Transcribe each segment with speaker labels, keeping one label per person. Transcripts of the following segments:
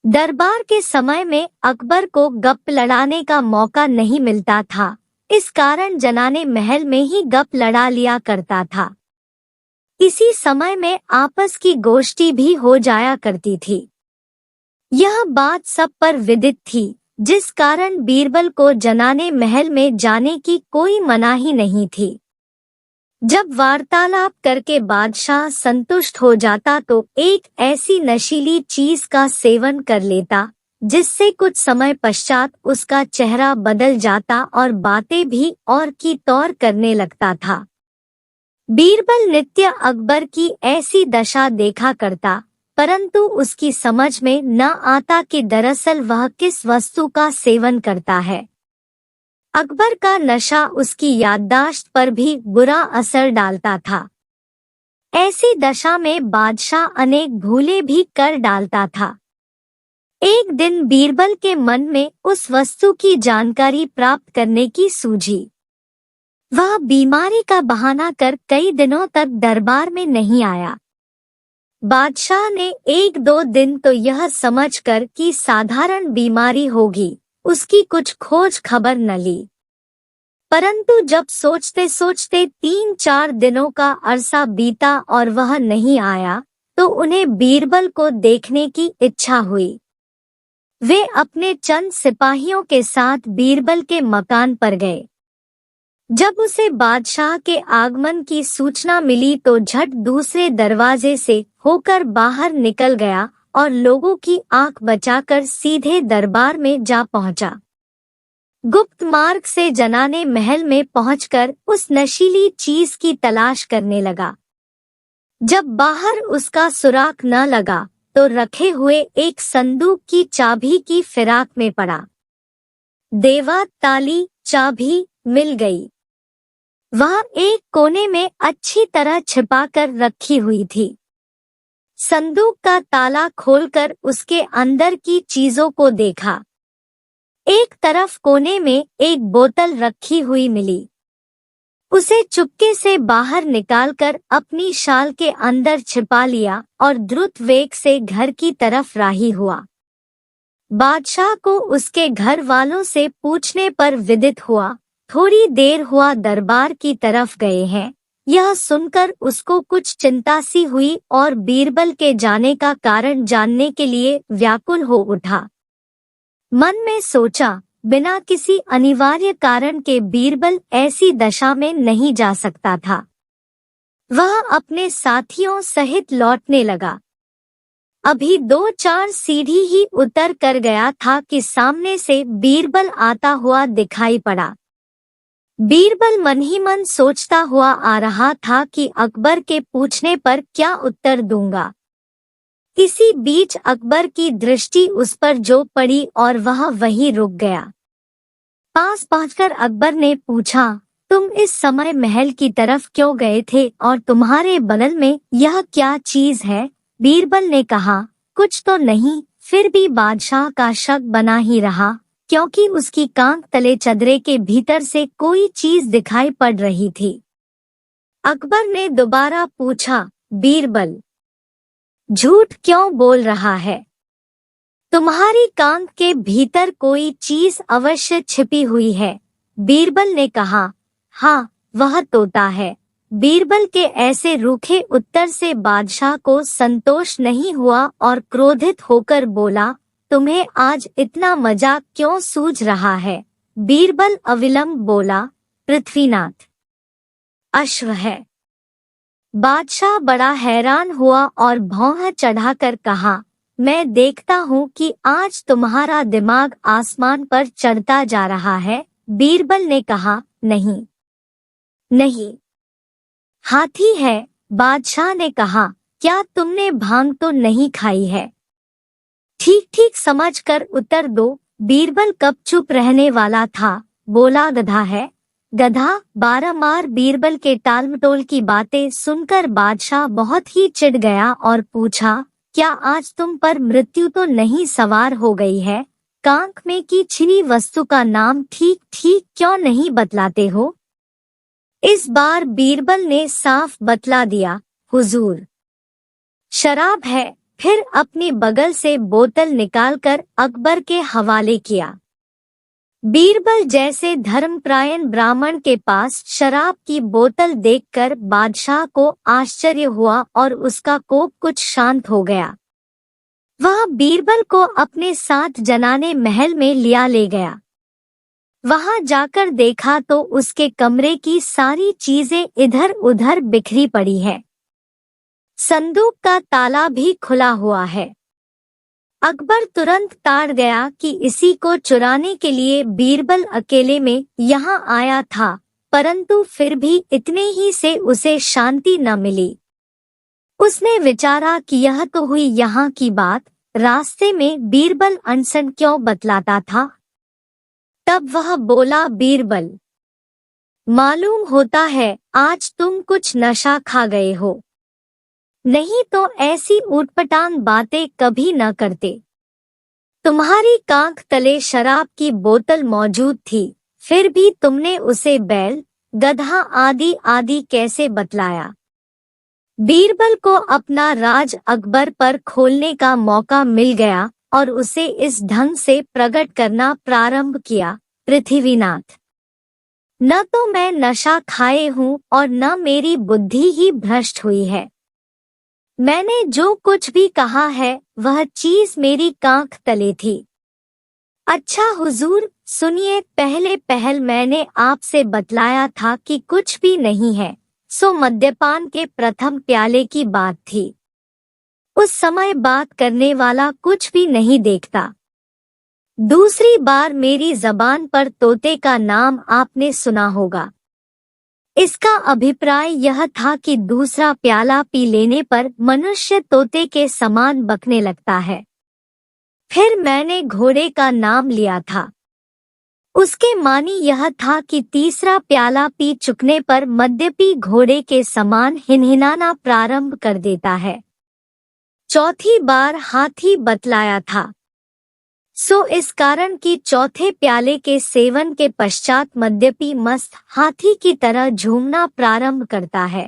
Speaker 1: दरबार के समय में अकबर को गप लड़ाने का मौका नहीं मिलता था, इस कारण जनाने महल में ही गप लड़ा लिया करता था। इसी समय में आपस की गोष्ठी भी हो जाया करती थी। यह बात सब पर विदित थी, जिस कारण बीरबल को जनाने महल में जाने की कोई मनाही नहीं थी। जब वार्तालाप करके बादशाह संतुष्ट हो जाता तो एक ऐसी नशीली चीज का सेवन कर लेता, जिससे कुछ समय पश्चात उसका चेहरा बदल जाता और बातें भी और की तौर करने लगता था। बीरबल नित्य अकबर की ऐसी दशा देखा करता, परंतु उसकी समझ में न आता कि दरअसल वह किस वस्तु का सेवन करता है। अकबर का नशा उसकी याददाश्त पर भी बुरा असर डालता था। ऐसी दशा में बादशाह अनेक भूले भी कर डालता था। एक दिन बीरबल के मन में उस वस्तु की जानकारी प्राप्त करने की सूझी। वह बीमारी का बहाना कर कई दिनों तक दरबार में नहीं आया। बादशाह ने एक दो दिन तो यह समझकर कि साधारण बीमारी होगी, उसकी कुछ खोज खबर न ली। परंतु जब सोचते सोचते 3-4 दिनों का अरसा बीता और वह नहीं आया, तो उन्हें बीरबल को देखने की इच्छा हुई। वे अपने चंद सिपाहियों के साथ बीरबल के मकान पर गए। जब उसे बादशाह के आगमन की सूचना मिली तो झट दूसरे दरवाजे से होकर बाहर निकल गया और लोगों की आंख बचाकर सीधे दरबार में जा पहुंचा। गुप्त मार्ग से जनाने महल में पहुंचकर उस नशीली चीज की तलाश करने लगा। जब बाहर उसका सुराग न लगा तो रखे हुए एक संदूक की चाबी की फिराक में पड़ा। देवा ताली चाबी मिल गई। वह एक कोने में अच्छी तरह छिपाकर रखी हुई थी। संदूक का ताला खोलकर उसके अंदर की चीजों को देखा। एक तरफ कोने में एक बोतल रखी हुई मिली। उसे चुपके से बाहर निकालकर अपनी शाल के अंदर छिपा लिया और द्रुत वेग से घर की तरफ राही हुआ। बादशाह को उसके घर वालों से पूछने पर विदित हुआ, थोड़ी देर हुआ दरबार की तरफ गए हैं। यह सुनकर उसको कुछ चिंता सी हुई और बीरबल के जाने का कारण जानने के लिए व्याकुल हो उठा। मन में सोचा, बिना किसी अनिवार्य कारण के बीरबल ऐसी दशा में नहीं जा सकता था। वह अपने साथियों सहित लौटने लगा। अभी 2-4 सीढ़ी ही उतर कर गया था कि सामने से बीरबल आता हुआ दिखाई पड़ा। बीरबल मन ही मन सोचता हुआ आ रहा था कि अकबर के पूछने पर क्या उत्तर दूंगा। इसी बीच अकबर की दृष्टि उस पर जो पड़ी और वह वहीं रुक गया। पास पहुंचकर अकबर ने पूछा, तुम इस समय महल की तरफ क्यों गए थे और तुम्हारे बगल में यह क्या चीज है? बीरबल ने कहा, कुछ तो नहीं। फिर भी बादशाह का शक बना ही रहा, क्योंकि उसकी कांख तले चदरे के भीतर से कोई चीज दिखाई पड़ रही थी। अकबर ने दोबारा पूछा, बीरबल झूठ क्यों बोल रहा है? तुम्हारी कांख के भीतर कोई चीज अवश्य छिपी हुई है। बीरबल ने कहा, हाँ, वह तोता है। बीरबल के ऐसे रूखे उत्तर से बादशाह को संतोष नहीं हुआ और क्रोधित होकर बोला, तुम्हें आज इतना मजाक क्यों सूझ रहा है? बीरबल अविलंब बोला, पृथ्वीनाथ अश्व है। बादशाह बड़ा हैरान हुआ और भौं चढ़ाकर कहा, मैं देखता हूँ कि आज तुम्हारा दिमाग आसमान पर चढ़ता जा रहा है। बीरबल ने कहा, नहीं नहीं, हाथी है। बादशाह ने कहा, क्या तुमने भांग तो नहीं खाई है? ठीक ठीक समझ कर उत्तर दो। बीरबल कब चुप रहने वाला था, बोला, गधा है। गधा बारंबार बीरबल के टालमटोल की बातें सुनकर बादशाह बहुत ही चिढ़ गया और पूछा, क्या आज तुम पर मृत्यु तो नहीं सवार हो गई है? कांख में की छिपी वस्तु का नाम ठीक ठीक क्यों नहीं बतलाते हो? इस बार बीरबल ने साफ बतला दिया, हुजूर, शराब है। फिर अपनी बगल से बोतल निकालकर अकबर के हवाले किया। बीरबल जैसे धर्मपरायण ब्राह्मण के पास शराब की बोतल देखकर बादशाह को आश्चर्य हुआ और उसका कोप कुछ शांत हो गया। वह बीरबल को अपने साथ जनाने महल में लिया ले गया। वहां जाकर देखा तो उसके कमरे की सारी चीजें इधर उधर बिखरी पड़ी है। संदूक का ताला भी खुला हुआ है। अकबर तुरंत ताड़ गया कि इसी को चुराने के लिए बीरबल अकेले में यहाँ आया था, परंतु फिर भी इतने ही से उसे शांति न मिली। उसने विचारा कि यह तो हुई यहाँ की बात, रास्ते में बीरबल अनशन क्यों बतलाता था। तब वह बोला, बीरबल, मालूम होता है आज तुम कुछ नशा खा गए हो, नहीं तो ऐसी ऊटपटांग बातें कभी न करते। तुम्हारी कांख तले शराब की बोतल मौजूद थी, फिर भी तुमने उसे बैल, गधा आदि आदि कैसे बतलाया। बीरबल को अपना राज अकबर पर खोलने का मौका मिल गया और उसे इस ढंग से प्रकट करना प्रारंभ किया, पृथ्वीनाथ, न तो मैं नशा खाए हूँ और न मेरी बुद्धि ही भ्रष्ट हुई है। मैंने जो कुछ भी कहा है वह चीज मेरी कांख तले थी। अच्छा हुजूर सुनिए, पहले पहल मैंने आपसे बतलाया था कि कुछ भी नहीं है, सो मद्यपान के प्रथम प्याले की बात थी। उस समय बात करने वाला कुछ भी नहीं देखता। दूसरी बार मेरी जबान पर तोते का नाम आपने सुना होगा। इसका अभिप्राय यह था कि दूसरा प्याला पी लेने पर मनुष्य तोते के समान बकने लगता है। फिर मैंने घोड़े का नाम लिया था। उसके मानी यह था कि तीसरा प्याला पी चुकने पर मद्यपी घोड़े के समान हिनहिनाना प्रारंभ कर देता है। चौथी बार हाथी बतलाया था। सो इस कारण कि चौथे प्याले के सेवन के पश्चात मद्यपी मस्त हाथी की तरह झूमना प्रारंभ करता है।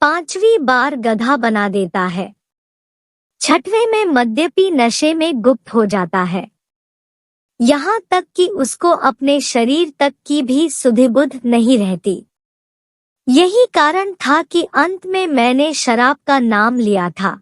Speaker 1: पांचवी बार गधा बना देता है। छठवें में मद्यपी नशे में गुप्त हो जाता है, यहाँ तक कि उसको अपने शरीर तक की भी सुधिबुध नहीं रहती। यही कारण था कि अंत में मैंने शराब का नाम लिया था।